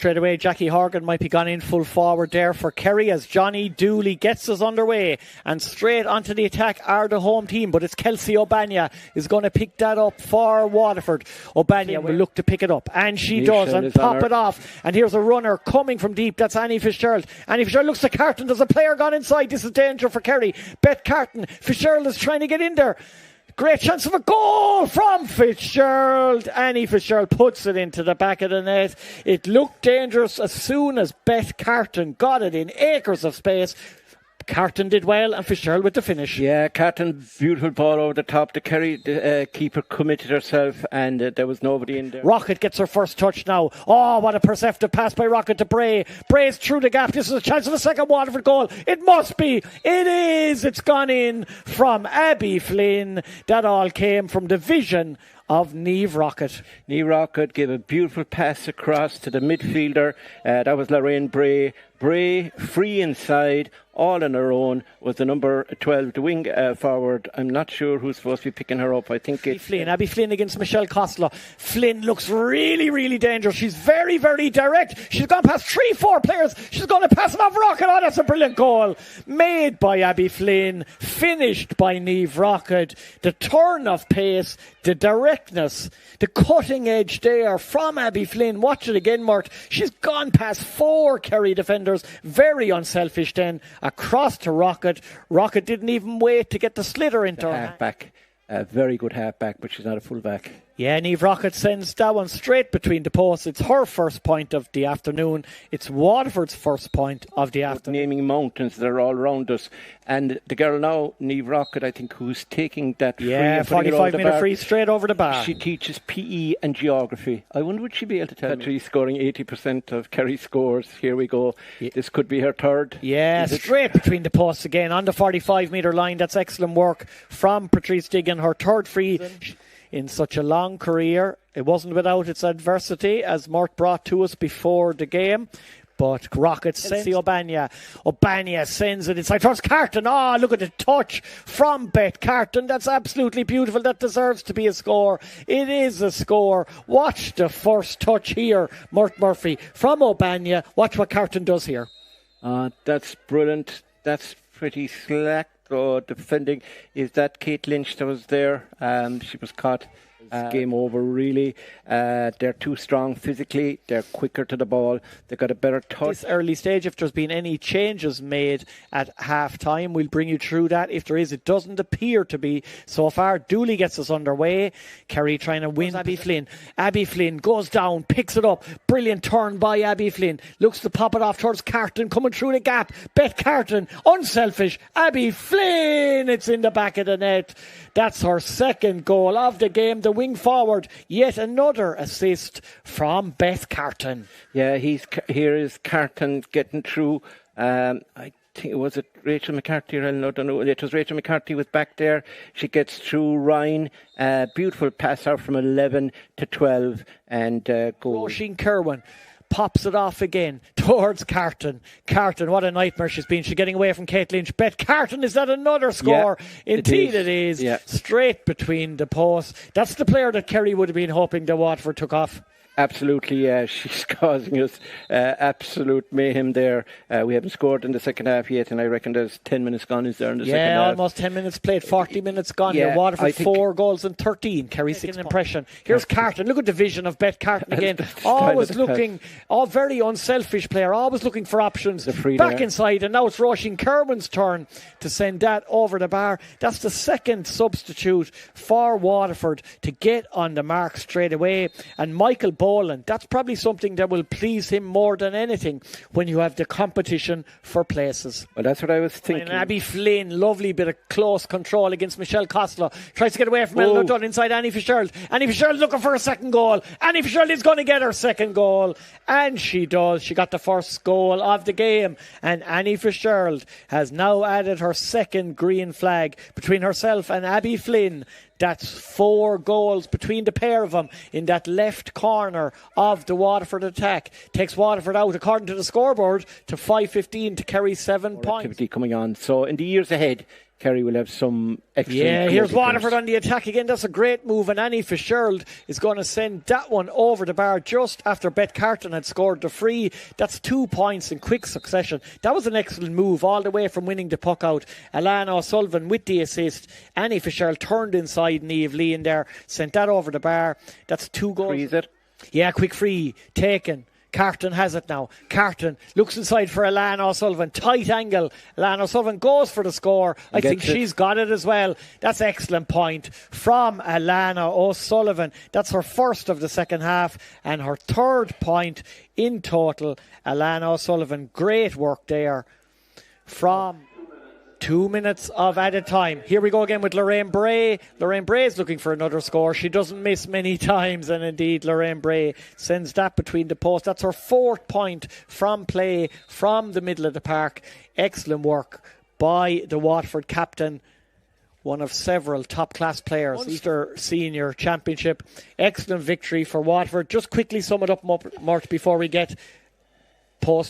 Straight away, Jackie Horgan might be gone in full forward there for Kerry as Johnny Dooley gets us underway. And straight onto the attack are the home team, but it's Kelsey O'Banya is going to pick that up for Waterford. O'Banya will look to pick it up, and she does, and pop it off. And here's a runner coming from deep. That's Annie Fitzgerald. Annie Fitzgerald looks to Carton. There's a player gone inside. This is danger for Kerry. Beth Carton. Fitzgerald is trying to get in there. Great chance of a goal from Fitzgerald. Annie Fitzgerald puts it into the back of the net. It looked dangerous as soon as Beth Carton got it in acres of space. Carton did well, and Fitzgerald with the finish. Yeah, Carton, beautiful ball over the top. The Kerry keeper committed herself, and there was nobody in there. Rocket gets her first touch now. Oh, what a perceptive pass by Rocket to Bray. Bray's through the gap. This is a chance of a second Waterford goal. It must be. It is. It's gone in from Abby Flynn. That all came from the vision of Niamh Rocket. Niamh Rocket gave a beautiful pass across to the midfielder. That was Lorraine Bray. Bray, free inside, all on her own, was the number 12, the wing forward. I'm not sure who's supposed to be picking her up. I think it's Flynn. Abby Flynn against Michelle Costello. Flynn looks really, really dangerous. She's very, very direct. She's gone past 3-4 players. She's going to pass it off Rocket. Oh, that's a brilliant goal. Made by Abby Flynn. Finished by Niamh Rocket. The turn of pace, the directness, the cutting edge there from Abby Flynn. Watch it again, Mort. She's gone past 4 Kerry defenders. Very unselfish then. Across to Rocket. Rocket didn't even wait to get the sliotar into her. Halfback. Very good halfback, but she's not a fullback. Yeah, Niamh Rocket sends that one straight between the posts. It's her first point of the afternoon. It's Waterford's first point of the afternoon. Naming mountains that are all around us. And the girl now, Niamh Rocket, I think, who's taking that free. Yeah, 45-minute free straight over the bar. She teaches PE and geography. I wonder would she be able to tell me? She's scoring 80% of Kerry scores. Here we go. Yeah. This could be her third. Yeah, straight between the posts again on the 45-metre line. That's excellent work from Patrice Diggin. Her third free in such a long career. It wasn't without its adversity, as Mort brought to us before the game. But Rocket sends O'Banya. O'Banya sends it inside. First Carton. Oh, look at the touch from Beth Carton. That's absolutely beautiful. That deserves to be a score. It is a score. Watch the first touch here, Mort Murphy, from O'Banya. Watch what Carton does here. That's brilliant. That's pretty slack. Defending is that Kate Lynch that was there. She was caught. Game over, really. They're too strong physically. They're quicker to the ball. They've got a better touch. This early stage, if there's been any changes made at half time, we'll bring you through that. If there is, it doesn't appear to be so far. Dooley gets us underway. Kerry trying to win. Abby Flynn. Abby Flynn goes down, picks it up. Brilliant turn by Abby Flynn. Looks to pop it off towards Carton, coming through the gap. Beth Carton, unselfish. Abby Flynn, it's in the back of the net. That's her second goal of the game. The wing forward, yet another assist from Beth Carton. Yeah, here is Carton getting through. I think it was Rachel McCarthy. I don't know. It was Rachel McCarthy was back there. She gets through Ryan. Beautiful pass out from 11 to 12 and goal. Roisin Kerwin pops it off again towards Carton. Carton, what a nightmare she's been. She's getting away from Kate Lynch. Beth Carton, is that another score? Yeah, indeed it is. Yeah. Straight between the posts. That's the player that Kerry would have been hoping that Waterford took off. Absolutely, yeah. She's causing us absolute mayhem there. We haven't scored in the second half yet, and I reckon there's 10 minutes gone, is there, in the second half? Yeah, almost 10 minutes played, 40 minutes gone here. Waterford 4 goals and 13. Kerry 6 impression. Here's Carton. Look at the vision of Beth Carton again. Always looking, very unselfish player, always looking for options. Back inside, and now it's Roisin Kerwin's turn to send that over the bar. That's the second substitute for Waterford to get on the mark straight away. And Michael Boland, that's probably something that will please him more than anything when you have the competition for places. Well, that's what I was thinking. And Abby Flynn, lovely bit of close control against Michelle Costello. Tries to get away from Eleanor Dunn inside Annie Fitzgerald. Annie Fitzgerald looking for a second goal. Annie Fitzgerald is going to get her second goal. And she does. She got the first goal of the game. And Annie Fitzgerald has now added her second green flag between herself and Abby Flynn. That's 4 goals between the pair of them in that left corner of the Waterford attack. Takes Waterford out, according to the scoreboard, to 5-15 to Kerry 7 points. Activity coming on. So in the years ahead, Kerry will have some excellent. Yeah, here's camogie Waterford players. on the attack again. That's a great move, and Annie Fitzgerald is going to send that one over the bar just after Beth Carton had scored the free. That's 2 points in quick succession. That was an excellent move all the way from winning the puck out. Alana O'Sullivan with the assist. Annie Fitzgerald turned inside Niamh Lee in there, sent that over the bar. That's 2 goals. Free, is it? Yeah, quick free, taken. Carton has it now. Carton looks inside for Alana O'Sullivan. Tight angle. Alana O'Sullivan goes for the score. I think she's got it as well. That's excellent point from Alana O'Sullivan. That's her first of the second half and her third point in total. Alana O'Sullivan, great work there from 2 minutes of added time. Here we go again with Lorraine Bray. Lorraine Bray is looking for another score. She doesn't miss many times, and indeed Lorraine Bray sends that between the posts. That's her 4th point from play from the middle of the park. Excellent work by the Waterford captain, one of several top-class players. Munster Senior Championship. Excellent victory for Waterford. Just quickly sum it up, Mort, before we get post